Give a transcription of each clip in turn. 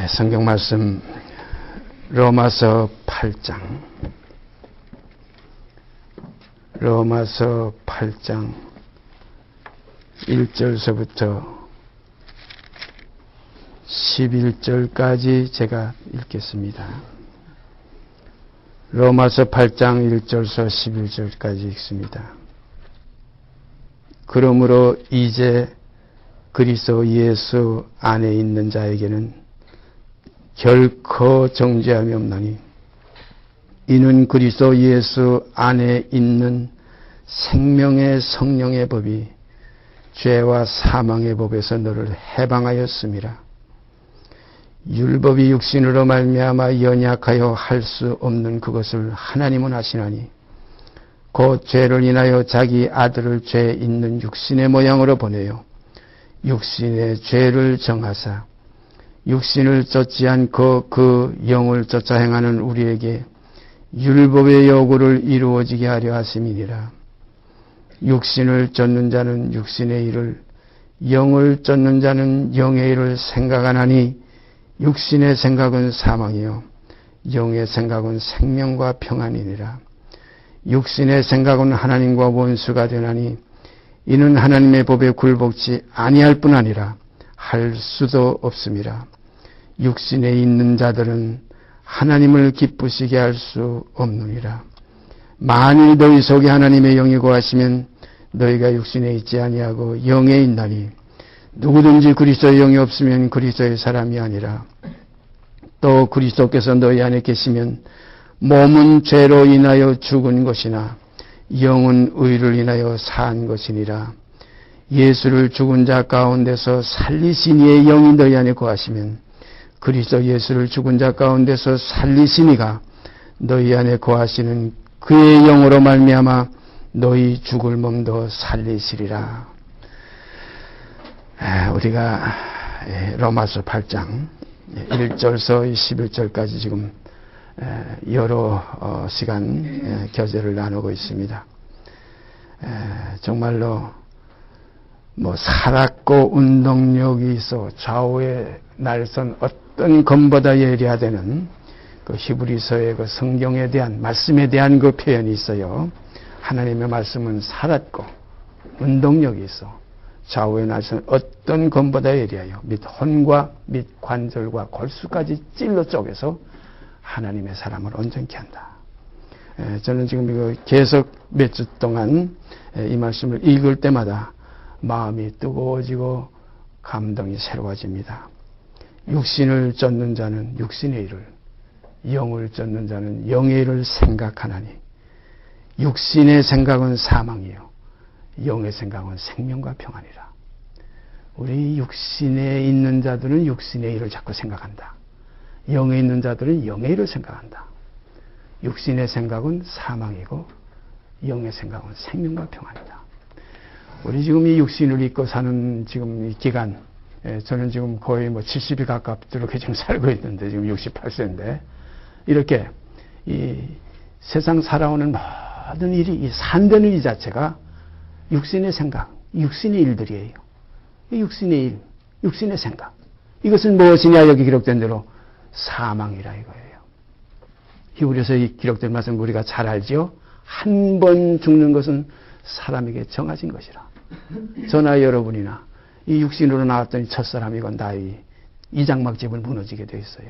성경 말씀 로마서 8장 로마서 8장 1절서부터 11절까지 제가 읽겠습니다. 로마서 8장 1절서 11절까지 읽습니다. 그러므로 이제 그리스도 예수 안에 있는 자에게는 결코 정죄함이 없나니 이는 그리스도 예수 안에 있는 생명의 성령의 법이 죄와 사망의 법에서 너를 해방하였음이라. 율법이 육신으로 말미암아 연약하여 할 수 없는 그것을 하나님은 하시나니 곧 죄를 인하여 자기 아들을 죄 있는 육신의 모양으로 보내요 육신의 죄를 정하사 육신을 쫓지 않고 그 영을 쫓아 행하는 우리에게 율법의 요구를 이루어지게 하려 하심이니라. 육신을 쫓는 자는 육신의 일을, 영을 쫓는 자는 영의 일을 생각하나니 육신의 생각은 사망이요 영의 생각은 생명과 평안이니라. 육신의 생각은 하나님과 원수가 되나니 이는 하나님의 법에 굴복지 아니할 뿐 아니라 할 수도 없음이라. 육신에 있는 자들은 하나님을 기쁘시게 할 수 없느니라. 만일 너희 속에 하나님의 영이 거하시면 너희가 육신에 있지 아니하고 영에 있나니 누구든지 그리스도의 영이 없으면 그리스도의 사람이 아니라. 또 그리스도께서 너희 안에 계시면 몸은 죄로 인하여 죽은 것이나 영은 의를 인하여 산 것이니라. 예수를 죽은 자 가운데서 살리신 이의 영이 너희 안에 거하시면 그리스도 예수를 죽은 자 가운데서 살리신 이가 너희 안에 거하시는 그의 영으로 말미암아 너희 죽을 몸도 살리시리라. 우리가 로마서 8장 1절서 11절까지 지금 여러 시간 교제를 나누고 있습니다. 정말로 살았고 운동력이 있어 좌우에 날선 어떤 검보다 예리하다는 그 히브리서의 그 성경에 대한 말씀에 대한 그 표현이 있어요. 하나님의 말씀은 살았고 운동력이 있어 좌우에 날선 어떤 검보다 예리하여 및 혼과 및 관절과 골수까지 찔러 쪼개서 하나님의 사람을 온전케 한다. 저는 지금 이거 계속 몇 주 동안 이 말씀을 읽을 때마다 마음이 뜨거워지고 감동이 새로워집니다. 육신을 쫓는 자는 육신의 일을, 영을 쫓는 자는 영의 일을 생각하나니 육신의 생각은 사망이요 영의 생각은 생명과 평안이라. 우리 육신에 있는 자들은 육신의 일을 자꾸 생각한다. 영에 있는 자들은 영의 일을 생각한다. 육신의 생각은 사망이고 영의 생각은 생명과 평안이다. 우리 지금 이 육신을 입고 사는 지금 이 기간, 저는 지금 거의 70이 가깝도록 지금 살고 있는데 지금 68세인데 이렇게 이 세상 살아오는 모든 일이 이 산다는 일 자체가 육신의 생각, 육신의 일들이에요. 이 육신의 일, 육신의 생각. 이것은 무엇이냐 여기 기록된 대로 사망이라 이거예요. 히브리서에 기록된 말씀 우리가 잘 알죠. 한 번 죽는 것은 사람에게 정해진 것이라. 저나 여러분이나 이 육신으로 나왔던 첫사람이건 나이 이 장막집을 무너지게 되어 있어요.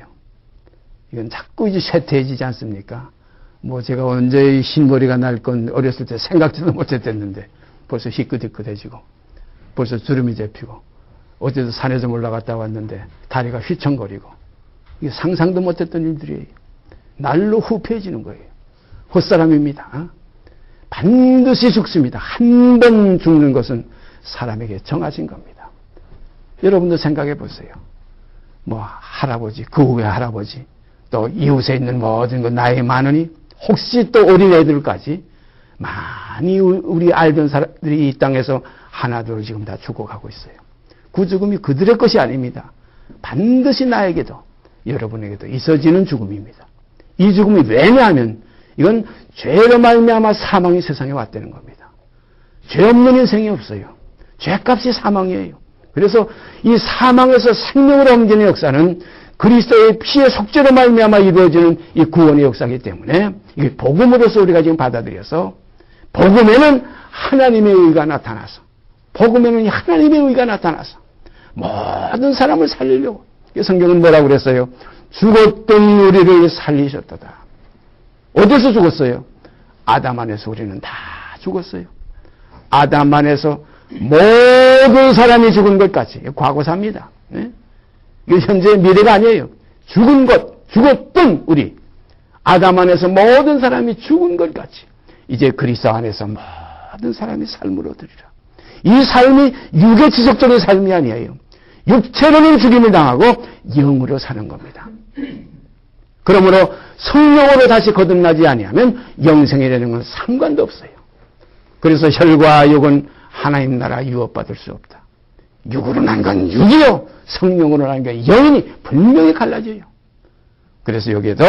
이건 자꾸 이제 쇠퇴해지지 않습니까? 제가 언제 흰머리가 날 건 어렸을 때 생각지도 못했댔는데 벌써 희끗희끗해지고 벌써 주름이 잡히고 어제도 산에 좀 올라갔다 왔는데 다리가 휘청거리고 이게 상상도 못했던 일들이에요. 날로 후패해지는 거예요. 헛사람입니다. 반드시 죽습니다. 한 번 죽는 것은 사람에게 정해진 겁니다. 여러분도 생각해 보세요. 할아버지, 그 후에 할아버지, 또 이웃에 있는 모든 것 나이 많으니 혹시 또 어린애들까지 많이 우리 알던 사람들이 이 땅에서 하나둘 지금 다 죽어가고 있어요. 그 죽음이 그들의 것이 아닙니다. 반드시 나에게도 여러분에게도 있어지는 죽음입니다. 이 죽음이 왜냐하면 이건 죄로 말미암아 사망이 세상에 왔다는 겁니다. 죄 없는 인생이 없어요. 죄값이 사망이에요. 그래서 이 사망에서 생명으로 옮기는 역사는 그리스도의 피의 속죄로 말미암아 이루어지는 이 구원의 역사이기 때문에 이게 복음으로서 우리가 지금 받아들여서 복음에는 하나님의 의가 나타나서 복음에는 하나님의 의가 나타나서 모든 사람을 살리려고 성경은 뭐라고 그랬어요? 죽었던 우리를 살리셨도다. 어디서 죽었어요? 아담 안에서 우리는 다 죽었어요. 아담 안에서 모든 사람이 죽은 것까지 과거사입니다. 네? 이게 현재 미래가 아니에요. 죽은 것, 죽었던 우리 아담 안에서 모든 사람이 죽은 것까지 이제 그리스도 안에서 모든 사람이 삶을 얻으리라. 이 삶이 육의 지속적인 삶이 아니에요. 육체로는 죽임을 당하고 영으로 사는 겁니다. 그러므로 성령으로 다시 거듭나지 아니하면 영생이라는 건 상관도 없어요. 그래서 혈과 육은 하나님 나라 유업받을 수 없다. 육으로 난 건 육이요, 성령으로 난 건 영이니 분명히 갈라져요. 그래서 여기에도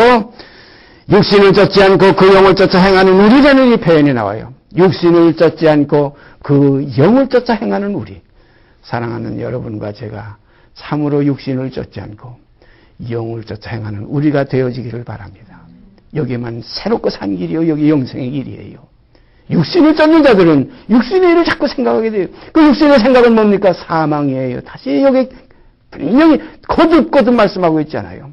육신을 쫓지 않고 그 영을 쫓아 행하는 우리라는 이 표현이 나와요. 육신을 쫓지 않고 그 영을 쫓아 행하는 우리. 사랑하는 여러분과 제가 참으로 육신을 쫓지 않고 영을 쫓아 행하는 우리가 되어지기를 바랍니다. 여기에만 새롭고 산 길이요, 여기 영생의 길이에요. 육신을 쫓는 자들은 육신의 일을 자꾸 생각하게 돼요. 그 육신의 생각은 뭡니까? 사망이에요. 다시 여기 분명히 거듭거듭 말씀하고 있잖아요.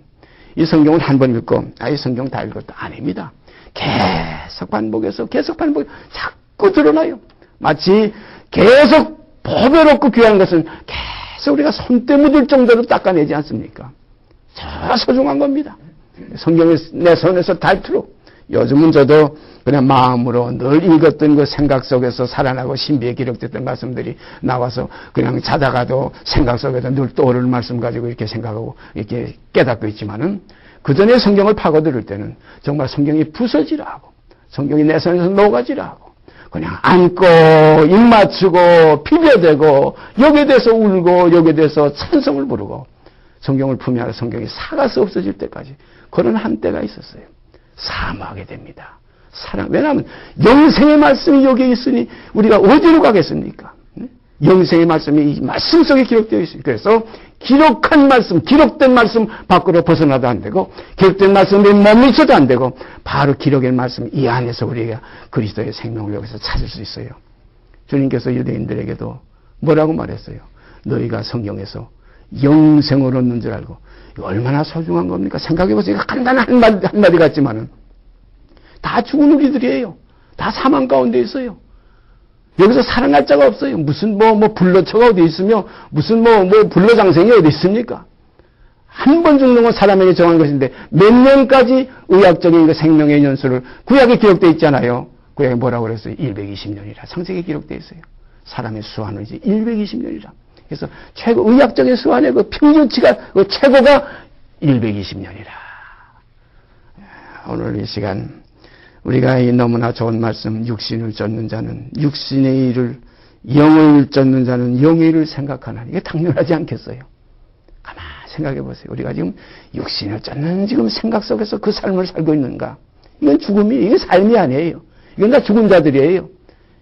이 성경을 한 번 읽고 이 성경 다 읽었다 아닙니다. 계속 반복해서 자꾸 드러나요. 마치 계속 보배롭고 귀한 것은 계속 우리가 손때 묻을 정도로 닦아내지 않습니까? 저 소중한 겁니다. 성경을 내 손에서 닳도록 요즘은 저도 그냥 마음으로 늘 읽었던 그 생각 속에서 살아나고 신비에 기록됐던 말씀들이 나와서 그냥 자다가도 생각 속에서 늘 떠오르는 말씀 가지고 이렇게 생각하고 이렇게 깨닫고 있지만은 그 전에 성경을 파고들을 때는 정말 성경이 부서지라 하고 성경이 내 손에서 녹아지라 하고 그냥 안고 입 맞추고 비벼대고 여기에 대해서 울고 여기에 대해서 찬송을 부르고 성경을 품으면 성경이 사가서 없어질 때까지 그런 한때가 있었어요. 사모하게 됩니다. 사랑. 왜냐하면 영생의 말씀이 여기에 있으니 우리가 어디로 가겠습니까? 영생의 말씀이 이 말씀 속에 기록되어 있어요. 그래서 기록한 말씀, 기록된 말씀 밖으로 벗어나도 안 되고 기록된 말씀에 머물러도 안 되고 바로 기록된 말씀 이 안에서 우리가 그리스도의 생명을 여기서 찾을 수 있어요. 주님께서 유대인들에게도 뭐라고 말했어요? 너희가 성경에서 영생을 얻는 줄 알고 이거 얼마나 소중한 겁니까? 생각해보세요. 간단한 한마디 같지만은 다 죽은 우리들이에요. 다 사망 가운데 있어요. 여기서 살아날 자가 없어요. 무슨 불로처가 어디 있으며 무슨 불로장생이 어디 있습니까? 한 번 죽는 건 사람에게 정한 것인데 몇 년까지 의학적인 그 생명의 연수를 구약에 기록되어 있잖아요. 구약에 뭐라고 그랬어요? 120년이라 창세기에 기록되어 있어요. 사람의 수한은 이제 120년이라. 그래서 최고 의학적인 수한의 그 평균치가 그 최고가 120년이라. 오늘 이 시간 우리가 이 너무나 좋은 말씀 육신을 쫓는 자는 육신의 일을 영을 쫓는 자는 영의 일을 생각하나 이게 당연하지 않겠어요? 가만 생각해 보세요. 우리가 지금 육신을 쫓는 지금 생각 속에서 그 삶을 살고 있는가? 이건 죽음이 이게 삶이 아니에요. 이건 다 죽은 자들이에요.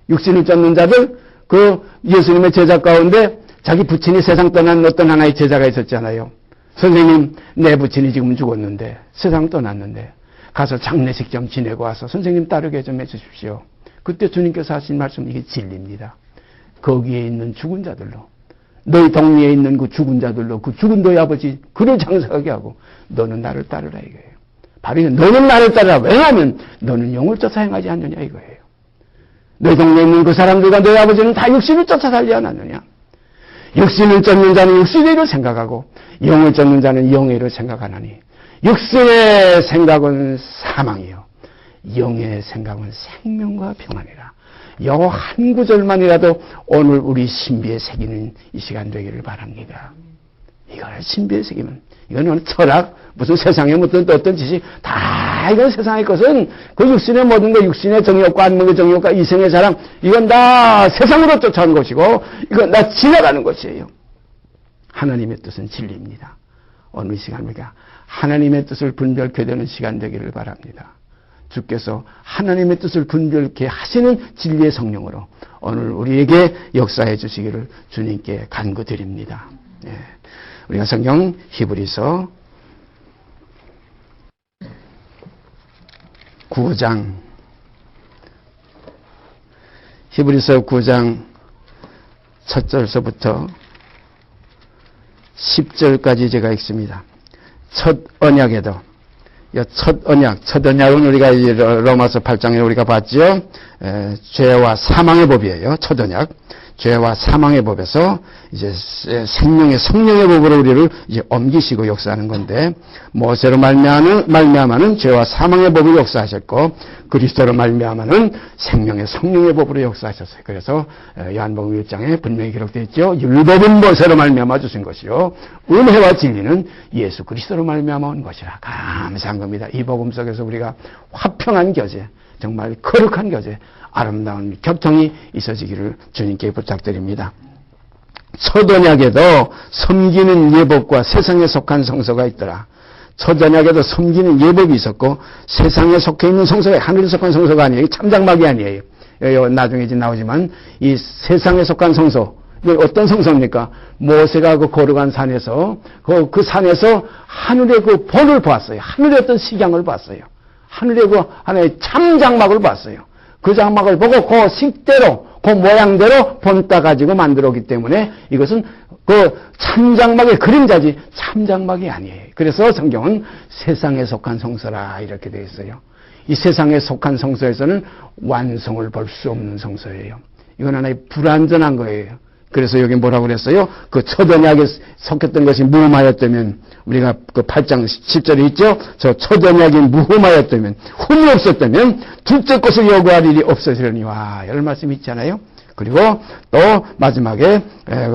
육신을 쫓는 자들 그 예수님의 제자 가운데 자기 부친이 세상 떠난 어떤 하나의 제자가 있었잖아요. 선생님 내 부친이 지금 죽었는데 세상 떠났는데 가서 장례식 좀 지내고 와서 선생님 따르게 좀 해주십시오. 그때 주님께서 하신 말씀 이게 진리입니다. 거기에 있는 죽은 자들로 너희 동네에 있는 그 죽은 자들로 그 죽은 너희 아버지 그를 장사하게 하고 너는 나를 따르라 이거예요. 바로 너는 나를 따르라. 왜냐하면 너는 영을 쫓아 행하지 않느냐 이거예요. 너희 동네에 있는 그 사람들과 너희 아버지는 다 육신을 쫓아 살지 않았느냐. 육신을 쫓는 자는 육신의 일을 생각하고 영을 쫓는 자는 영의 일을 생각하나니 육신의 생각은 사망이요 영의 생각은 생명과 평안이라. 요 한 구절만이라도 오늘 우리 신비에 새기는 이 시간 되기를 바랍니다. 이걸 신비에 새기면 이거는 철학 무슨 세상의 무슨 어떤 지식 다 이건 세상의 것은 그 육신의 모든 것 육신의 정욕과 안목의 정욕과 이생의 사랑 이건 다 세상으로 쫓아온 것이고 이건 다 지나가는 것이에요. 하나님의 뜻은 진리입니다. 오늘 이 시간 우리가 하나님의 뜻을 분별케 되는 시간 되기를 바랍니다. 주께서 하나님의 뜻을 분별케 하시는 진리의 성령으로 오늘 우리에게 역사해 주시기를 주님께 간구드립니다. 예. 우리가 성경 히브리서 9장 히브리서 9장 첫 절서부터 10절까지 제가 읽습니다. 첫 언약에도 첫 언약은 우리가 로마서 8장에 우리가 봤죠. 죄와 사망의 법이에요. 첫 언약. 죄와 사망의 법에서 이제 생명의 성령의 법으로 우리를 이제 옮기시고 역사하는 건데, 모세로 말미암아는 죄와 사망의 법을 역사하셨고, 그리스도로 말미암아는 생명의 성령의 법으로 역사하셨어요. 그래서 요한복음 1장에 분명히 기록되어 있죠. 율법은 모세로 말미암아 주신 것이요, 은혜와 진리는 예수 그리스도로 말미암아 온 것이라. 감사한 겁니다. 이 복음 속에서 우리가 화평한 교제, 정말 거룩한 교제, 아름다운 교통이 있어지기를 주님께 부탁드립니다. 첫 언약에도 섬기는 예법과 세상에 속한 성소가 있더라. 첫 언약에도 섬기는 예법이 있었고, 세상에 속해 있는 성소가 하늘에 속한 성소가 아니에요. 참장막이 아니에요. 나중에 이제 나오지만 이 세상에 속한 성소, 어떤 성소입니까? 모세가 그 거룩한 산에서 그 산에서 하늘의 그 본을 봤어요. 하늘의 어떤 식양을 봤어요. 하늘의 그 하나의 참장막을 봤어요. 그 장막을 보고 그 식대로, 그 모양대로 본따 가지고 만들었기 때문에 이것은 그 참장막의 그림자지 참장막이 아니에요. 그래서 성경은 세상에 속한 성소라 이렇게 되어 있어요. 이 세상에 속한 성소에서는 완성을 볼 수 없는 성소예요. 이건 하나의 불완전한 거예요. 그래서 여기 뭐라고 그랬어요? 그 첫 언약에 속했던 것이 무흠하였다면, 우리가 그 8장 10절에 있죠? 저 첫 언약이 무흠하였다면, 흠이 없었다면 둘째 것을 요구할 일이 없어지려니와, 이런 말씀이 있잖아요. 그리고 또 마지막에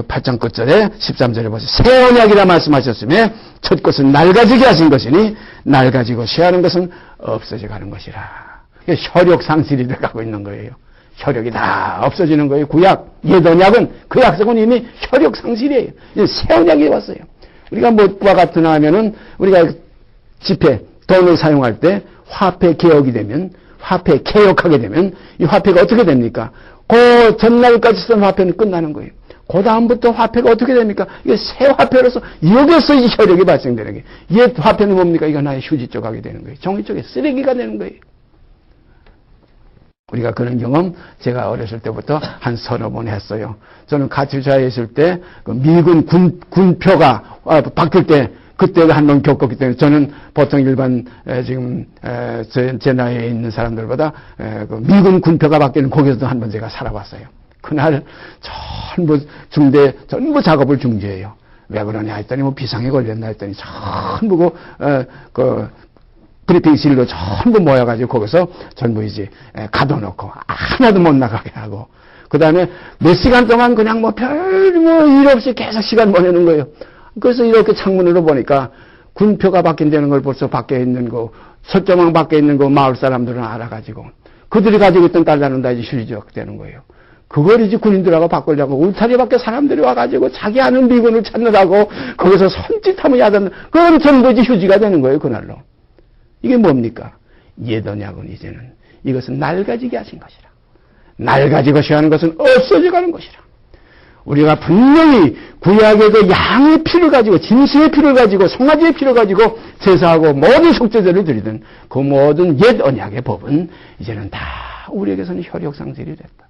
8장 끝절에 13절에 보세요. 새 언약이라 말씀하셨으며 첫 것은 낡아지게 하신 것이니 낡아지고 쇠하는 것은 없어져 가는 것이라. 혈육 상실이 들어가고 있는 거예요. 혈육이 다 없어지는 거예요. 구약, 옛 언약은, 그 약속은 이미 혈육 상실이에요. 이제 새 언약이 왔어요. 우리가 뭐와 같은 하면은, 우리가 지폐, 돈을 사용할 때 화폐 개혁이 되면, 화폐 개혁하게 되면, 이 화폐가 어떻게 됩니까? 그 전날까지 쓴 화폐는 끝나는 거예요. 그 다음부터 화폐가 어떻게 됩니까? 이게 새 화폐로서, 여기서 이 혈육이 발생되는 거예요. 옛 화폐는 뭡니까? 이거 하나의 휴지 쪽하게 되는 거예요. 종이 쪽에 쓰레기가 되는 거예요. 우리가 그런 경험 제가 어렸을 때부터 한 서너 번 했어요. 저는 가출자에 있을 때 그 미군 군표가 바뀔 때 그때 한 번 겪었기 때문에 저는 보통 일반 지금 제 나이에 있는 사람들보다 그 미군 군표가 바뀌는 거기서도 한 번 제가 살아봤어요. 그날 전부 전부 작업을 중지해요. 왜 그러냐 했더니 뭐 비상에 걸렸나 했더니 전부 그 브리핑실로 전부 모여가지고 거기서 전부 이제 가둬놓고 하나도 못 나가게 하고, 그 다음에 몇 시간 동안 그냥 일 없이 계속 시간 보내는 거예요. 그래서 이렇게 창문으로 보니까 군표가 바뀐다는 걸 벌써 밖에 있는 거, 설정왕 밖에 있는 거 마을 사람들은 알아가지고 그들이 가지고 있던 달러는 다 이제 휴지적 되는 거예요. 그걸 이제 군인들하고 바꾸려고 울타리 밖에 사람들이 와가지고 자기 아는 미군을 찾느라고 거기서 손짓하면 야단, 그건 전부 이제 휴지가 되는 거예요, 그날로. 이게 뭡니까? 옛 언약은 이제는 이것은 낡아지게 하신 것이라. 낡아지고 쇠하는 것은 없어져 가는 것이라. 우리가 분명히 구약에도 양의 피를 가지고, 짐승의 피를 가지고, 송아지의 피를 가지고 제사하고 모든 속죄제를 드리던 그 모든 옛 언약의 법은 이제는 다 우리에게서는 혈육 상실이 됐다.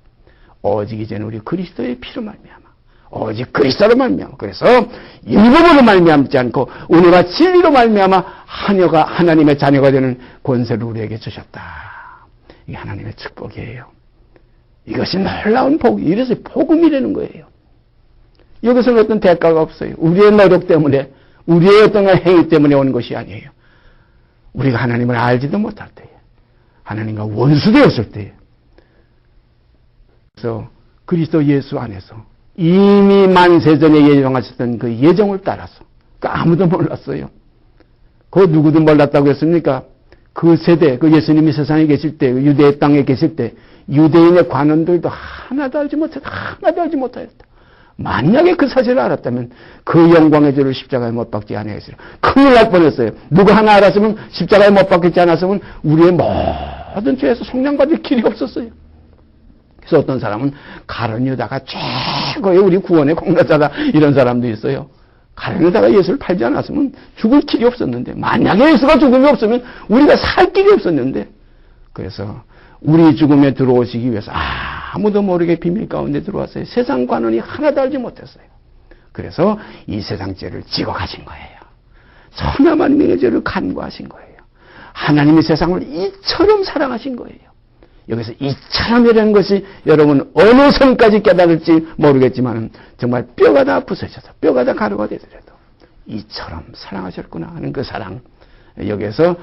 오직 이제는 우리 그리스도의 피로 말미암아, 오직 그리스도로 말미암아, 그래서 율법으로 말미암지 않고 은혜와 진리로 말미암아 하나님의 자녀가 되는 권세를 우리에게 주셨다. 이게 하나님의 축복이에요. 이것이 놀라운 복이, 이래서 복음이라는 거예요. 여기서는 어떤 대가가 없어요. 우리의 노력 때문에, 우리의 어떤 행위 때문에 오는 것이 아니에요. 우리가 하나님을 알지도 못할 때에, 하나님과 원수되었을 때에, 그래서 그리스도 예수 안에서 이미 만세전에 예정하셨던 그 예정을 따라서, 아무도 몰랐어요. 그 누구도 몰랐다고 했습니까? 그 세대, 그 예수님이 세상에 계실 때, 유대 땅에 계실 때 유대인의 관원들도 하나도 알지 못하였다. 만약에 그 사실을 알았다면 그 영광의 죄를 십자가에 못 박지 아니하였으리라. 큰일 날 뻔했어요. 누구 하나 알았으면, 십자가에 못 박히지 않았으면 우리의 모든 죄에서 속량받을 길이 없었어요. 그래서 어떤 사람은 가룟유다가 최고의 우리 구원의 공로자다, 이런 사람도 있어요. 가룟유다가 예수를 팔지 않았으면 죽을 길이 없었는데, 만약에 예수가 죽음이 없으면 우리가 살 길이 없었는데, 그래서 우리 죽음에 들어오시기 위해서 아무도 모르게 비밀 가운데 들어왔어요. 세상 관원이 하나도 알지 못했어요. 그래서 이 세상 죄를 지고 가신 거예요. 천하만 명의 죄를 간구하신 거예요. 하나님이 세상을 이처럼 사랑하신 거예요. 여기서 이처럼이라는 것이 여러분 어느 선까지 깨달을지 모르겠지만 정말 뼈가 다 부서져서 뼈가 다 가루가 되더라도 이처럼 사랑하셨구나 하는 그 사랑. 여기에서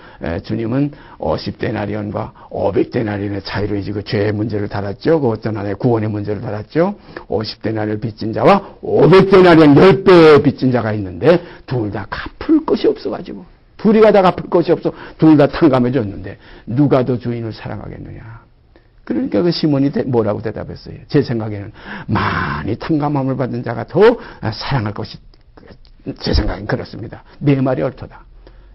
주님은 50데나리온과 500데나리온의 차이로 이제 그 죄의 문제를 달았죠. 그 어떤 하나의 구원의 문제를 달았죠. 50데나리온 빚진 자와 500데나리온 10배의 빚진 자가 있는데 둘 다 갚을 것이 없어가지고 둘이가 다 갚을 것이 없어 둘 다 탕감해 줬는데 누가 더 주인을 사랑하겠느냐. 그러니까 그 시몬이 뭐라고 대답했어요. 제 생각에는 많이 탕감함을 받은 자가 더 사랑할 것이 제 생각엔 그렇습니다. 내 말이 옳도다.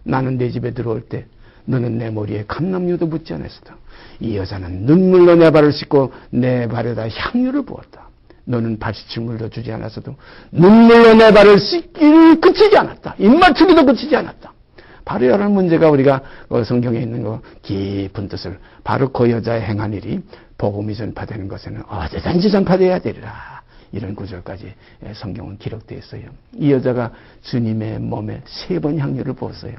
나는 내 집에 들어올 때 너는 내 머리에 감람유도 묻지 않았다. 이 여자는 눈물로 내 발을 씻고 내 발에다 향유를 부었다. 너는 발시침물도 주지 않았어도 눈물로 내 발을 씻기를 그치지 않았다. 입맞추기도 그치지 않았다. 바로 이런 문제가 우리가 성경에 있는 그 깊은 뜻을 바로 그 여자의 행한 일이 복음이 전파되는 것에는 어디든지 전파되어야 되리라. 이런 구절까지 성경은 기록되어 있어요. 이 여자가 주님의 몸에 3번 향유를 부었어요.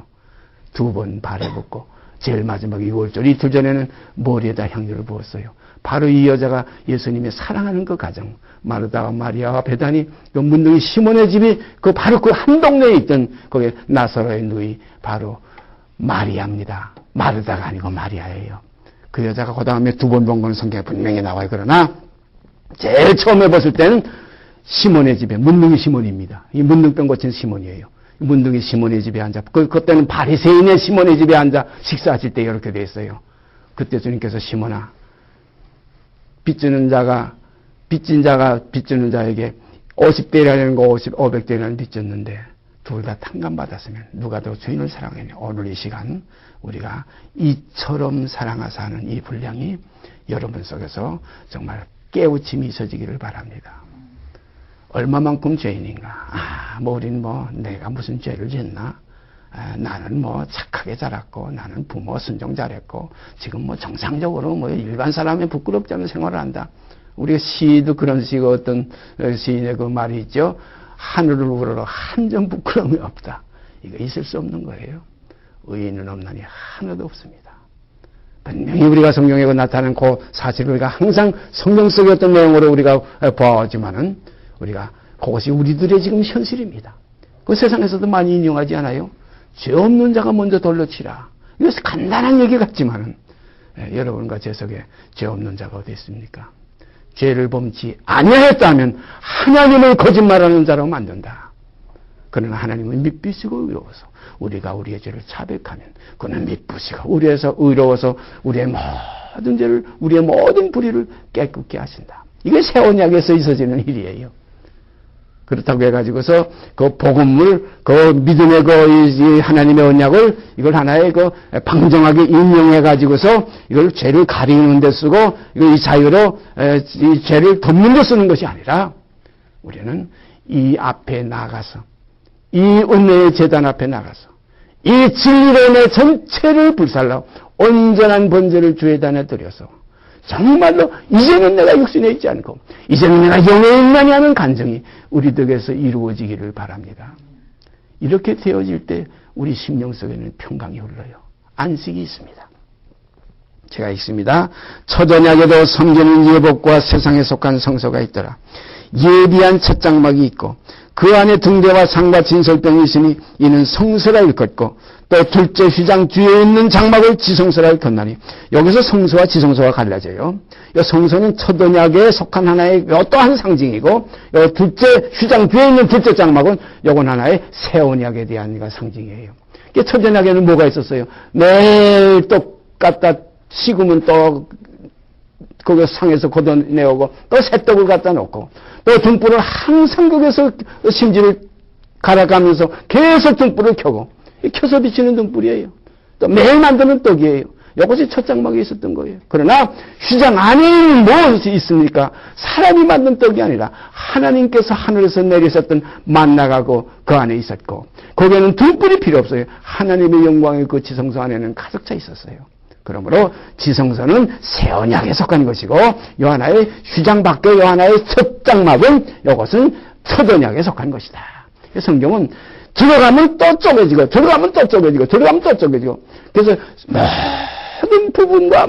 2번 발에 붓고 제일 마지막 6월절 이틀 전에는 머리에다 향유를 부었어요. 바로 이 여자가 예수님이 사랑하는 그 가정, 마르다와 마리아와 베다니 그 문둥이 시몬의 집이 바로 그 한 동네에 있던 거기 나사로의 누이 바로 마리아입니다. 마르다가 아니고 마리아예요. 그 여자가 그 다음에 2번 본 건 성경에 분명히 나와요. 그러나 제일 처음에 봤을 때는 시몬의 집에 문둥이 시몬입니다. 이 문둥병 고친 시몬이에요. 문둥이 시몬의 집에 앉아 그때는 바리새인의 시몬의 집에 앉아 식사하실 때 이렇게 돼 있어요. 그때 주님께서 시몬아 빚지는 자가 빚진 자에게 50대라는 거 500대라는 빚졌는데 둘 다 탕감받았으면 누가 더 주인을 사랑하냐. 오늘 이 시간 우리가 이처럼 사랑하사 하는 이 분량이 여러분 속에서 정말 깨우침이 있어지기를 바랍니다. 얼마만큼 죄인인가? 우린 내가 무슨 죄를 짓나? 나는 착하게 자랐고, 나는 부모 순종 잘했고, 지금 정상적으로 일반 사람의 부끄럽지 않은 생활을 한다. 우리가 시도 그런 시가 어떤 시인의 그 말이 있죠. 하늘을 우러러 한 점 부끄러움이 없다. 이거 있을 수 없는 거예요. 의인은 없나니 하나도 없습니다. 분명히 우리가 성경에 나타나는 그 사실을 우리가 항상 성경 속의 어떤 내용으로 우리가 보아오지만은 우리가 그것이 우리들의 지금 현실입니다. 그 세상에서도 많이 인용하지 않아요? 죄 없는 자가 먼저 돌로 치라. 이것은 간단한 얘기 같지만은 여러분과 제 속에 죄 없는 자가 어디 있습니까? 죄를 범치 아니하였다면 하나님을 거짓말하는 자로 만든다. 그러나 하나님은 미쁘시고 의로워서 우리가 우리의 죄를 자백하면 그는 미쁘시고 우리에서 의로워서 우리의 모든 죄를 우리의 모든 불의를 깨끗게 하신다. 이게 새 언약에서 있어지는 일이에요. 그렇다고 해가지고서 그 복음을 그 믿음의 그 하나님의 언약을 이걸 하나의 그 방정하게 인용해가지고서 이걸 죄를 가리는 데 쓰고 이 자유로 이 죄를 덮는 데 쓰는 것이 아니라 우리는 이 앞에 나가서 이 은혜의 제단 앞에 나가서 이 진리로 내 전체를 불살라 온전한 번제를 주의 단에 드려서 정말로 이제는 내가 육신에 있지 않고 이제는 내가 영에 있나니 하는 간증이 우리들에게서 이루어지기를 바랍니다. 이렇게 되어질 때 우리 심령 속에는 평강이 흘러요. 안식이 있습니다. 제가 읽습니다. 첫 언약에도 섬기는 예복과 세상에 속한 성소가 있더라. 예비한 첫 장막이 있고 그 안에 등대와 상과 진설병이 있으니 이는 성소라 일컫고 또 둘째 휘장 뒤에 있는 장막을 지성소라 일컫나니 여기서 성소와 지성소가 갈라져요. 이 성소는 첫 언약에 속한 하나의 어떠한 상징이고 둘째 휘장 뒤에 있는 둘째 장막은 이건 하나의 새 언약에 대한 상징이에요. 첫 언약에는 뭐가 있었어요? 매일 똑같다 식으면 또 거기 상에서 걷어내오고 또 새떡을 갖다 놓고 또 등불을 항상 거기서 심지를 갈아가면서 계속 등불을 켜고 켜서 비치는 등불이에요. 또 매일 만드는 떡이에요. 이것이 첫 장막에 있었던 거예요. 그러나 휘장 안에는 무엇이 있습니까? 사람이 만든 떡이 아니라 하나님께서 하늘에서 내리셨던 만나가고 그 안에 있었고 거기에는 등불이 필요 없어요. 하나님의 영광의 그 지성소 안에는 가득 차 있었어요. 그러므로 지성서는 새 언약에 속한 것이고 요하나의 휴장 밖에 요하나의 첫 장막은 이것은 첫 언약에 속한 것이다. 성경은 들어가면 또 쪼개지고 들어가면 또 쪼개지고 들어가면 또 쪼개지고 그래서 모든 부분과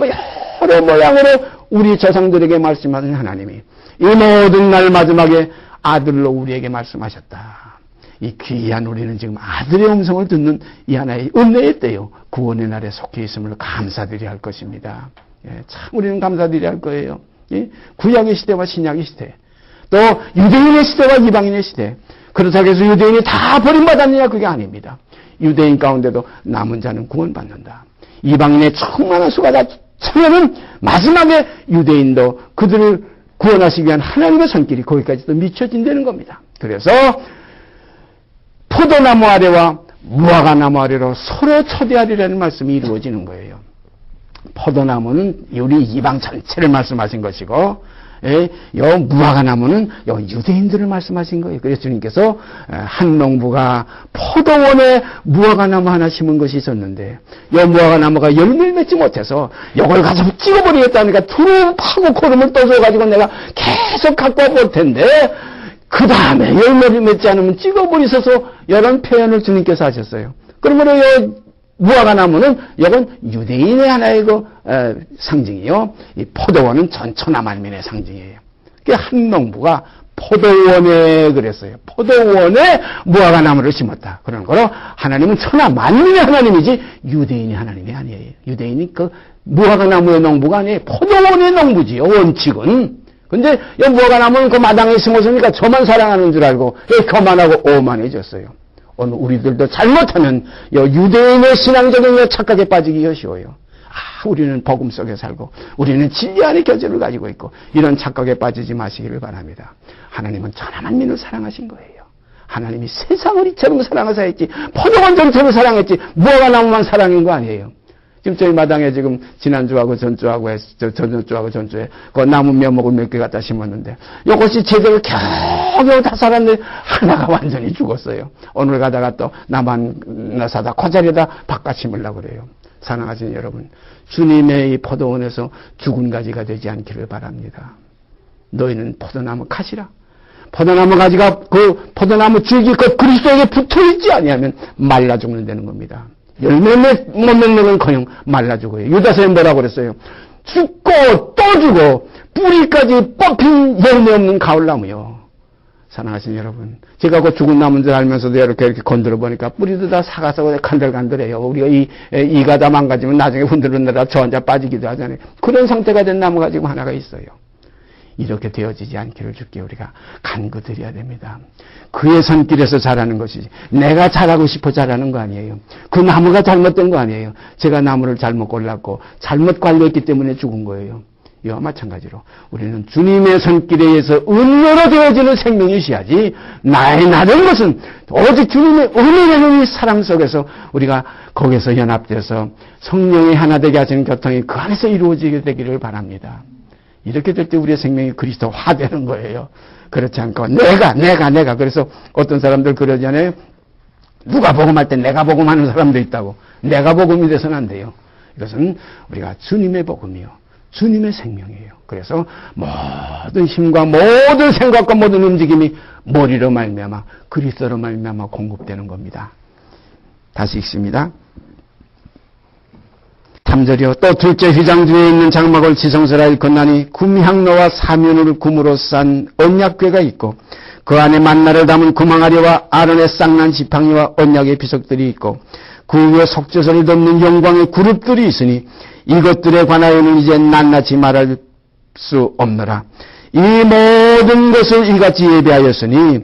여러 모양으로 우리 조상들에게 말씀하신 하나님이 이 모든 날 마지막에 아들로 우리에게 말씀하셨다. 이 귀한 우리는 지금 아들의 음성을 듣는 이 하나의 은혜의 때요. 구원의 날에 속해 있음을 감사드려야 할 것입니다. 참 우리는 감사드려야 할 거예요. 구약의 시대와 신약의 시대, 또 유대인의 시대와 이방인의 시대. 그렇다고 해서 유대인이 다 버림받았느냐? 그게 아닙니다. 유대인 가운데도 남은 자는 구원받는다. 이방인의 충만한 수가 다 차면은 마지막에 유대인도 그들을 구원하시기 위한 하나님의 손길이 거기까지도 미쳐진다는 겁니다. 그래서 포도나무 아래와 무화과나무 아래로 서로 초대하리라는 말씀이 이루어지는 거예요. 포도나무는 우리 이방 전체를 말씀하신 것이고, 요 무화과나무는 요 유대인들을 말씀하신 거예요. 그래서 주님께서 한 농부가 포도원에 무화과나무 하나 심은 것이 있었는데, 요 무화과나무가 열매를 맺지 못해서 요걸 가지고 찍어버리겠다니까 두루 파고 고름을 떠줘가지고 내가 계속 갖고 와볼 텐데, 그 다음에 열매를 맺지 않으면 찍어버리셔서 이런 표현을 주님께서 하셨어요. 그러므로 이 무화과나무는 이건 유대인의 하나의 상징이요. 이 포도원은 전 천하만민의 상징이에요. 한 농부가 포도원에 그랬어요. 포도원에 무화과나무를 심었다. 그런 거로 하나님은 천하만민의 하나님이지 유대인의 하나님이 아니에요. 유대인이 그 무화과나무의 농부가 아니에요. 포도원의 농부지요. 원칙은. 근데 이 무화과나무는 그 마당에 심었으니까 저만 사랑하는 줄 알고 거만하고 오만해졌어요. 오늘 우리들도 잘못하면 유대인의 신앙적인 착각에 빠지기 쉬워요. 우리는 복음 속에 살고 우리는 진리 안의 교제를 가지고 있고 이런 착각에 빠지지 마시기를 바랍니다. 하나님은 천하만민을 사랑하신 거예요. 하나님이 세상을 이처럼 사랑하사 했지 포도원 전체를 사랑했지 무화과나무만 사랑인 거 아니에요. 지금 저희 마당에 지금 지난주하고 전주하고 전주하고 전주에 그 나무 묘목을 몇 개 갖다 심었는데 이것이 제대로 겨우겨우 다 살았는데 하나가 완전히 죽었어요. 오늘 가다가 또 나만 사다 코자리에다 바꿔 심으려고 그래요. 사랑하시는 여러분, 주님의 이 포도원에서 죽은 가지가 되지 않기를 바랍니다. 너희는 포도나무 가지라. 포도나무 가지가 그 포도나무 줄기 그 그리스도에게 붙어있지 아니하면 말라 죽는다는 겁니다. 열매 못 맺는건커녕 말라 죽어요. 유다서에 뭐라고 그랬어요? 죽고 또 죽고 뿌리까지 뽑힌 열매 없는 가을나무요. 사랑하시는 여러분, 제가 그 죽은 나무인 줄 알면서도 이렇게 건드려 보니까 뿌리도 다 사가서 간들간들해요. 우리가 이가 다 망가지면 나중에 흔들흔들하 저 혼자 빠지기도 하잖아요. 그런 상태가 된 나무가 지금 하나가 있어요. 이렇게 되어지지 않기를 주께 우리가 간구드려야 됩니다. 그의 손길에서 자라는 것이지 내가 자라고 싶어 자라는 거 아니에요. 그 나무가 잘못된 거 아니에요. 제가 나무를 잘못 골랐고 잘못 관리했기 때문에 죽은 거예요. 이와 마찬가지로 우리는 주님의 손길에 의해서 은혜로 되어지는 생명이셔야지 나의 나된 것은 오직 주님의 은혜라는 이 사랑 속에서 우리가 거기서 연합돼서 성령이 하나 되게 하시는 교통이 그 안에서 이루어지게 되기를 바랍니다. 이렇게 될 때 우리의 생명이 그리스도화되는 거예요. 그렇지 않고 내가 그래서 어떤 사람들 그러잖아요. 누가 복음할 때 내가 복음하는 사람도 있다고. 내가 복음이 돼서는 안 돼요. 이것은 우리가 주님의 복음이요. 주님의 생명이에요. 그래서 모든 힘과 모든 생각과 모든 움직임이 머리로 말미암아 그리스도로 말미암아 공급되는 겁니다. 다시 읽습니다. 3절이요. 또 둘째 휘장 뒤에 있는 장막을 지성소라 일컫나니 금향로와 사면을 금으로 싼 언약궤가 있고 그 안에 만나를 담은 금항아리와 아론의 쌍난 지팡이와 언약의 비석들이 있고 그 위에 속죄소를 덮는 영광의 그룹들이 있으니 이것들에 관하여는 이제 낱낱이 말할 수 없노라. 이 모든 것을 이같이 예배하였으니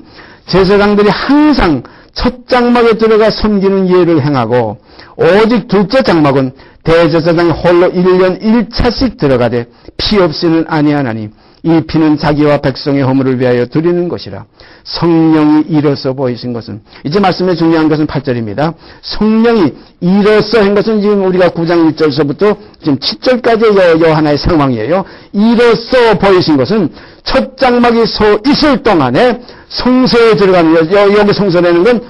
제사장들이 항상 첫 장막에 들어가 섬기는 예를 행하고 오직 둘째 장막은 대제사장이 홀로 1년 1차씩 들어가되 피 없이는 아니하나니 이 피는 자기와 백성의 허물을 위하여 드리는 것이라. 성령이 일어서 보이신 것은 이제 말씀에 중요한 것은 8절입니다. 성령이 일어서 한 것은 지금 우리가 9장 1절서부터 지금 7절까지의 요 하나의 상황이에요. 일어서 보이신 것은 첫 장막이 서 있을 동안에 성소에 들어가는 여기 성소라는 건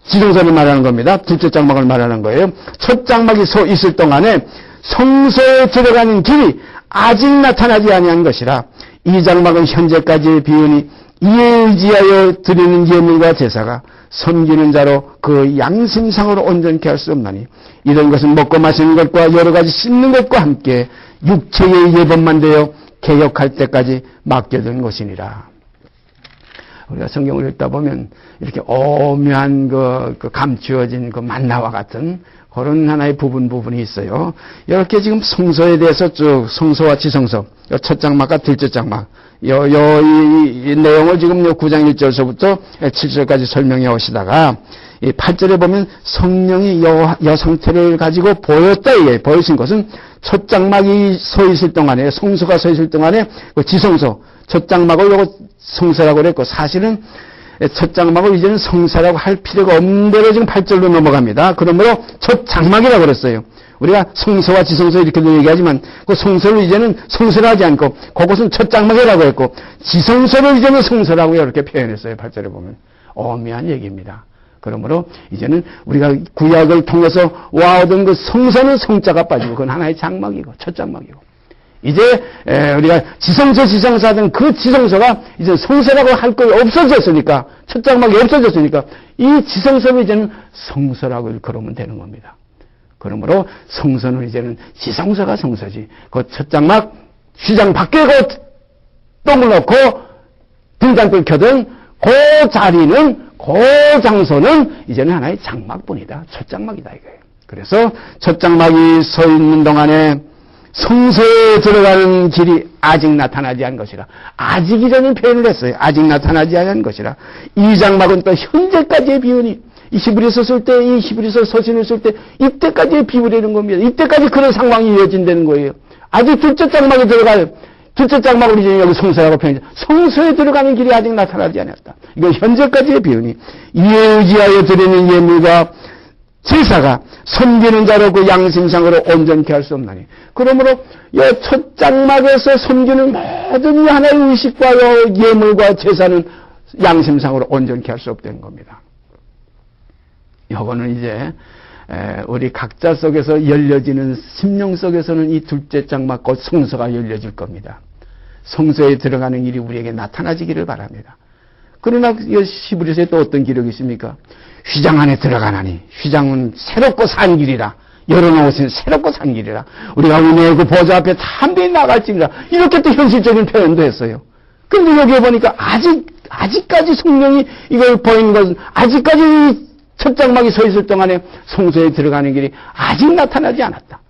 지성소를 말하는 겁니다. 둘째 장막을 말하는 거예요. 첫 장막이 서 있을 동안에 성소에 들어가는 길이 아직 나타나지 아니한 것이라. 이 장막은 현재까지의 비운이 이에 의지하여 드리는 예물과 제사가 섬기는 자로 그 양심상으로 온전케 할 수 없나니 이런 것은 먹고 마시는 것과 여러 가지 씻는 것과 함께 육체의 예법만 되어 개혁할 때까지 맡겨둔 것이니라. 우리가 성경을 읽다 보면 이렇게 오묘한 그 감추어진 그 만나와 같은 그런 하나의 부분이 있어요. 이렇게 지금 성소에 대해서 쭉 성소와 지성소, 첫 장막과 둘째 장막, 이 내용을 지금 9장 1절서부터 7절까지 설명해 오시다가 이 8절에 보면 성령이 여 상태를 가지고 보였다. 이게 보여진 것은 첫 장막이 서 있을 동안에, 성소가 서 있을 동안에 그 지성소, 첫 장막을 요거 성소라고 그랬고, 사실은 첫 장막을 이제는 성사라고 할 필요가 없는 대로 지금 8절로 넘어갑니다. 그러므로 첫 장막이라고 그랬어요. 우리가 성소와 지성소 이렇게도 얘기하지만 그 성소를 이제는 성소를 하지 않고 그것은 첫 장막이라고 했고 지성소를 이제는 성소라고 이렇게 표현했어요. 8절에 보면. 오묘한 얘기입니다. 그러므로 이제는 우리가 구약을 통해서 와오던 그 성소는 성자가 빠지고 그건 하나의 장막이고 첫 장막이고 이제 우리가 지성소 하던 그 지성소가 이제 성소라고 할 거 없어졌으니까 첫 장막이 없어졌으니까 이 지성소는 이제는 성소라고 그러면 되는 겁니다. 그러므로 성소는 이제는 지성소가 성소지. 그 첫 장막 휘장 밖에 그 똥을 넣고 등잔불 켜던 그 자리는 그 장소는 이제는 하나의 장막뿐이다. 첫 장막이다 이거예요. 그래서 첫 장막이 서 있는 동안에 성소에 들어가는 길이 아직 나타나지 않은 것이라. 아직이라는 표현을 했어요. 아직 나타나지 않은 것이라. 이 장막은 또 현재까지의 비운이 이 히브리서 쓸 때, 이 히브리서 서신을 쓸 때 이때까지의 비유라는 겁니다. 이때까지 그런 상황이 이어진다는 거예요. 아직 둘째 장막에 들어가요. 둘째 장막을 이제 여기 성소라고 표현해요. 성소에 들어가는 길이 아직 나타나지 않았다. 이건 현재까지의 비운이 이에 의지하여 드리는 예물과 제사가 섬기는 자로 그 양심상으로 온전케 할 수 없나니. 그러므로 이 첫 장막에서 섬기는 모든 하나의 의식과 예물과 제사는 양심상으로 온전케 할 수 없다는 겁니다. 이거는 이제 우리 각자 속에서 열려지는 심령 속에서는 이 둘째 장막 곧 성소가 열려질 겁니다. 성소에 들어가는 일이 우리에게 나타나지기를 바랍니다. 그러나 히브리서에 또 어떤 기록이 있습니까? 휘장 안에 들어가나니 휘장은 새롭고 산 길이라 열어놓으신 새롭고 산 길이라 우리가 은혜의 그 보좌 앞에 담대히 나갈지니라 이렇게 또 현실적인 표현도 했어요. 그런데 여기에 보니까 아직까지 성령이 이걸 보이는 것은 아직까지 첫 장막이 서 있을 동안에 성소에 들어가는 길이 아직 나타나지 않았다.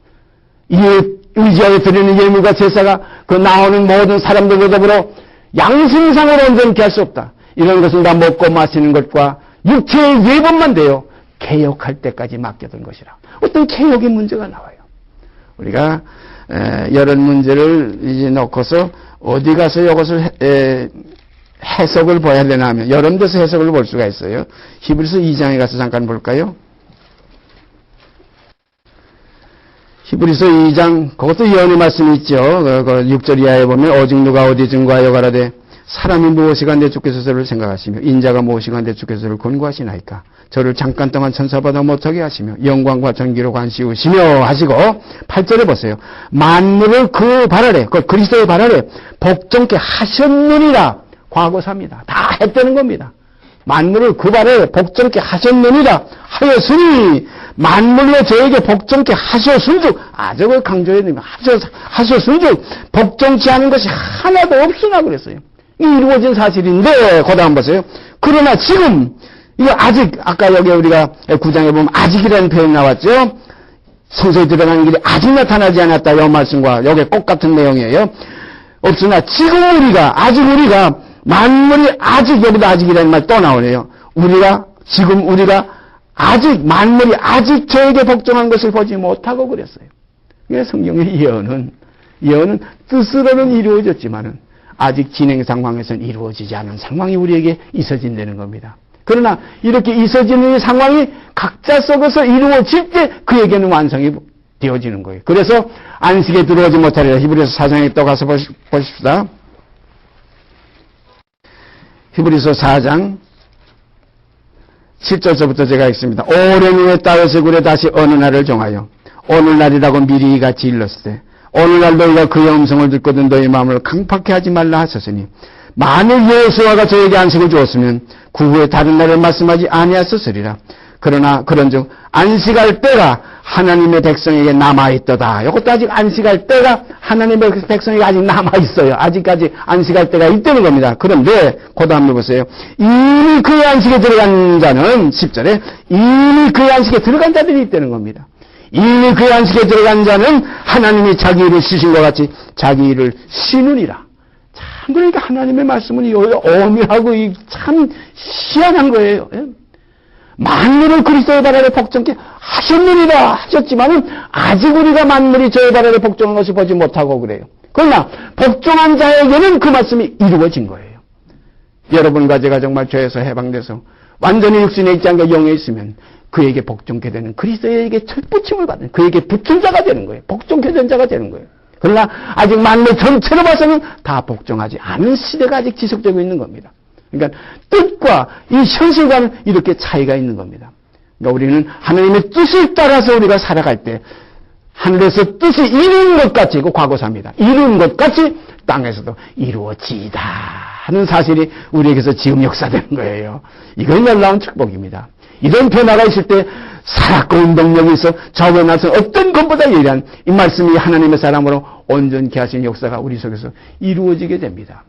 이에 의지하여 드리는 예물과 제사가 그 나오는 모든 사람들과 더불어 양심상으로 온전케 할 수 없다. 이런 것은 다 먹고 마시는 것과 육체의 예법만 되어 개혁할 때까지 맡겨둔 것이라. 어떤 개혁의 문제가 나와요. 우리가 이런 문제를 이제 놓고서 어디 가서 이것을 해석을 봐야 되나 하면 여러 데서 해석을 볼 수가 있어요. 히브리서 2장에 가서 잠깐 볼까요? 히브리서 2장 그것도 예언의 말씀이 있죠. 그 6절 이하에 보면 오직 누가 어디 증거하여 가라되 사람이 무엇이가 내 주께서 저를 생각하시며 인자가 무엇이가 내 주께서 저를 권고하시나이까. 저를 잠깐 동안 천사보다 못하게 하시며 영광과 존귀로 관시우시며 하시고 8절에 보세요. 만물을 그 발 아래 그 그리스도의 발 아래 복종케 하셨느니라. 과거사입니다. 다 했다는 겁니다. 만물을 그 발에 복종케 하셨느니라 하였으니 만물로 저에게 복종케 하셨은즉 저걸 강조해야 됩니다. 하셨은즉 복종치 않은 것이 하나도 없으나 그랬어요. 이 이루어진 사실인데 그 다음 보세요. 그러나 지금 이거 아직 아까 여기 우리가 9장에 보면 아직이라는 표현이 나왔죠. 성소에 들어가는 길이 아직 나타나지 않았다. 이 말씀과 여기 꼭 같은 내용이에요. 없으나 지금 우리가 만물이 아직 여기도 아직이라는 말 또 나오네요. 지금 우리가 아직 만물이 아직 저에게 복종한 것을 보지 못하고 그랬어요. 그래서 성경의 예언은 뜻으로는 이루어졌지만은 아직 진행 상황에서는 이루어지지 않은 상황이 우리에게 있어진다는 겁니다. 그러나 이렇게 있어지는 상황이 각자 속에서 이루어질 때 그에게는 완성이 되어지는 거예요. 그래서 안식에 들어오지 못하리라. 히브리서 4장에 또 가서 보십시다. 히브리서 4장 7절서부터 제가 읽습니다. 오랜 후에 다윗의 굴에 다시 어느 날을 정하여 오늘날이라고 미리 같이 일렀을 때 오늘날 너희가 그의 음성을 듣거든 너희 마음을 강팍해 하지 말라 하셨으니 만일 여호수아가 저에게 안식을 주었으면 그 후에 다른 날을 말씀하지 아니하였으리라. 그러나 그런즉 안식할 때가 하나님의 백성에게 남아있도다. 이것도 아직 안식할 때가 하나님의 백성에게 아직 남아있어요. 아직까지 안식할 때가 있다는 겁니다. 그런데 그 다음에 보세요. 이미 그의 안식에 들어간 자는 10절에 이미 그의 안식에 들어간 자들이 있다는 겁니다. 이미 그의 안식에 들어간 자는 하나님이 자기 일을 쉬신 것 같이 자기 일을 쉬느니라. 참 그러니까 하나님의 말씀은 엄밀하고 참 희한한 거예요. 만물을 그리스도의 발 아래 복종케 하셨느니라 하셨지만은 아직 우리가 만물이 저의 발 아래 복종한 것을 보지 못하고 그래요. 그러나 복종한 자에게는 그 말씀이 이루어진 거예요. 여러분과 제가 정말 죄에서 해방돼서 완전히 육신에 있지 않고 영에 있으면 그에게 복종케 되는 그리스도에게 철부침을 받는 그에게 붙은 자가 되는 거예요. 복종케 된 자가 되는 거예요. 그러나 아직 만물 전체로 봐서는 다 복종하지 않은 시대가 아직 지속되고 있는 겁니다. 그러니까 뜻과 이 현실과는 이렇게 차이가 있는 겁니다. 그러니까 우리는 하나님의 뜻을 따라서 우리가 살아갈 때 하늘에서 뜻이 이룬 것 같이 그 과거사입니다. 이룬 것 같이 땅에서도 이루어지이다 하는 사실이 우리에게서 지금 역사되는 거예요. 이건 놀라운 축복입니다. 이런 변화가 있을 때 살았고 운동력이 있어 좌우에 나서 어떤 것보다 예리한 이 말씀이 하나님의 사람으로 온전케 하신 역사가 우리 속에서 이루어지게 됩니다.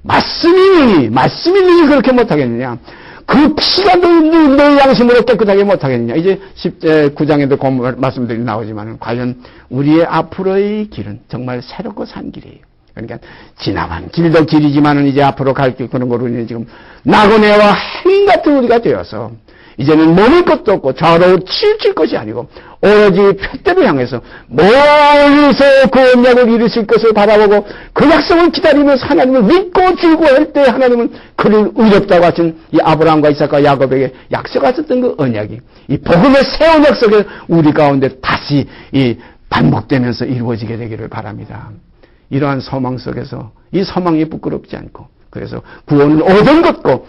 말씀이 능히 그렇게 못하겠느냐? 그 피가 너희 양심으로 깨끗하게 못하겠느냐? 이제 9장에도 말씀들이 나오지만 과연 우리의 앞으로의 길은 정말 새롭고 산 길이에요. 그러니까 지나간 길도 길이지만은 이제 앞으로 갈 길 그런 거로 인해 지금 나그네와 행인 같은 우리가 되어서 이제는 머물 것도 없고 좌우로 치우칠 것이 아니고 오로지 표대를 향해서 멀리서 그 언약을 이루실 것을 바라보고 그 약속을 기다리면서 하나님을 믿고 즐거워할 때 하나님은 그를 의롭다고 하신 이 아브라함과 이삭과 야곱에게 약속하셨던 그 언약이 이 복음의 새 언약 속에 우리 가운데 다시 이 반복되면서 이루어지게 되기를 바랍니다. 이러한 소망 속에서 이 소망이 부끄럽지 않고 그래서 구원을 얻었고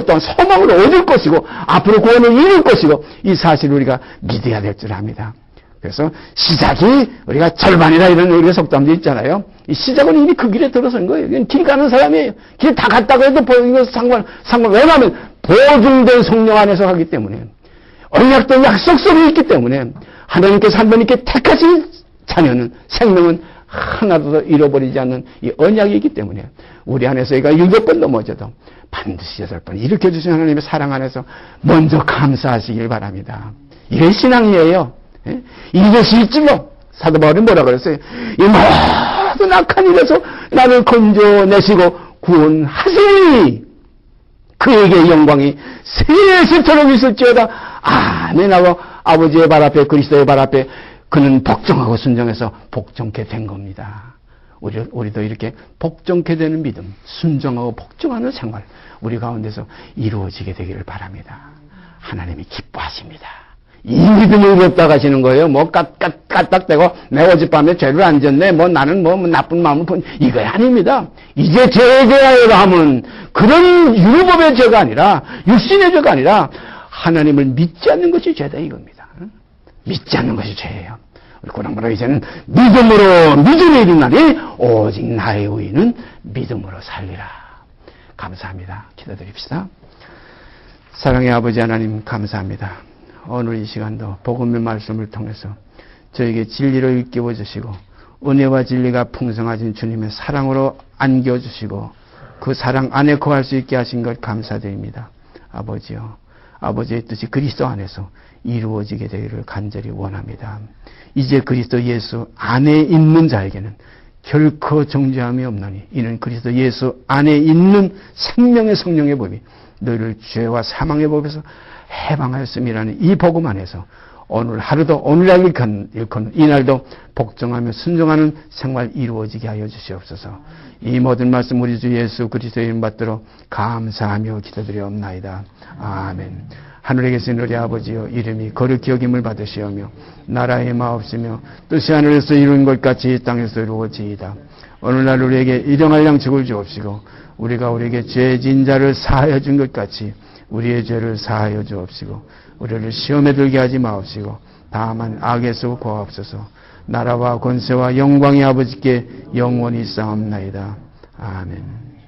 또한 소망을 얻을 것이고 앞으로 구원을 이룰 것이고 이 사실을 우리가 믿어야 될 줄 압니다. 그래서 시작이 우리가 절반이라 이런 우리가 속담도 있잖아요. 이 시작은 이미 그 길에 들어선 거예요. 이건 길 가는 사람이에요. 길 다 갔다고 해도 이거 상관 왜냐하면 보증된 성령 안에서 하기 때문에 언약된 약속 속에 있기 때문에 하나님께서 한 번 이렇게 택하신 자녀는 생명은 하나도 잃어버리지 않는 이 언약이기 때문에 우리 안에서 이가 7번 넘어져도 반드시 8번 일으켜주신 하나님의 사랑 안에서 먼저 감사하시길 바랍니다. 이게 신앙이에요. 예? 이것이 있지로 사도 바울이 뭐라 그랬어요? 이 모든 악한 일에서 나를 건져내시고 구원하시니 그에게 영광이 세세토록 있을지어다. 아멘하고 아버지의 발 앞에 그리스도의 발 앞에 그는 복종하고 순종해서 복종케 된 겁니다. 우리도 이렇게 복종케 되는 믿음, 순종하고 복종하는 생활 우리 가운데서 이루어지게 되기를 바랍니다. 하나님이 기뻐하십니다. 이 믿음을 이뤘다 가시는 거예요. 뭐 까딱대고 내 어젯밤에 죄를 안 졌네. 뭐 나는 뭐 나쁜 마음을 이거 아닙니다. 이제 죄에 하면 그런 율법의 죄가 아니라 육신의 죄가 아니라 하나님을 믿지 않는 것이 죄다 이겁니다. 믿지 않는 것이 죄예요. 그러므로 이제는 믿음에 이르나니 오직 나의 의인은 믿음으로 살리라. 감사합니다. 기도드립시다. 사랑의 아버지 하나님 감사합니다. 오늘 이 시간도 복음의 말씀을 통해서 저에게 진리를 일깨워 주시고 은혜와 진리가 풍성하신 주님의 사랑으로 안겨 주시고 그 사랑 안에 거할 수 있게 하신 것 감사드립니다. 아버지요. 아버지의 뜻이 그리스도 안에서 이루어지게 되기를 간절히 원합니다. 이제 그리스도 예수 안에 있는 자에게는 결코 정죄함이 없나니 이는 그리스도 예수 안에 있는 생명의 성령의 법이 너희를 죄와 사망의 법에서 해방하였음이라는 이 복음 안에서 오늘 하루도 오늘날 일컫는 이날도 복종하며 순종하는 생활 이루어지게 하여 주시옵소서. 이 모든 말씀 우리 주 예수 그리스도의 이름 받들어 감사하며 기도드리옵나이다. 아멘. 하늘에 계신 우리 아버지여 이름이 거룩히 여김을 받으시오며 나라의 마옵시며 뜻이 하늘에서 이룬 것 같이 이 땅에서 이루어지이다. 오늘날 우리에게 일용할 양식을 주옵시고 우리가 우리에게 죄진 자를 사하여 준 것 같이 우리의 죄를 사하여 주옵시고 우리를 시험에 들게 하지 마옵시고 다만 악에서 구하옵소서. 나라와 권세와 영광의 아버지께 영원히 싸움나이다. 아멘.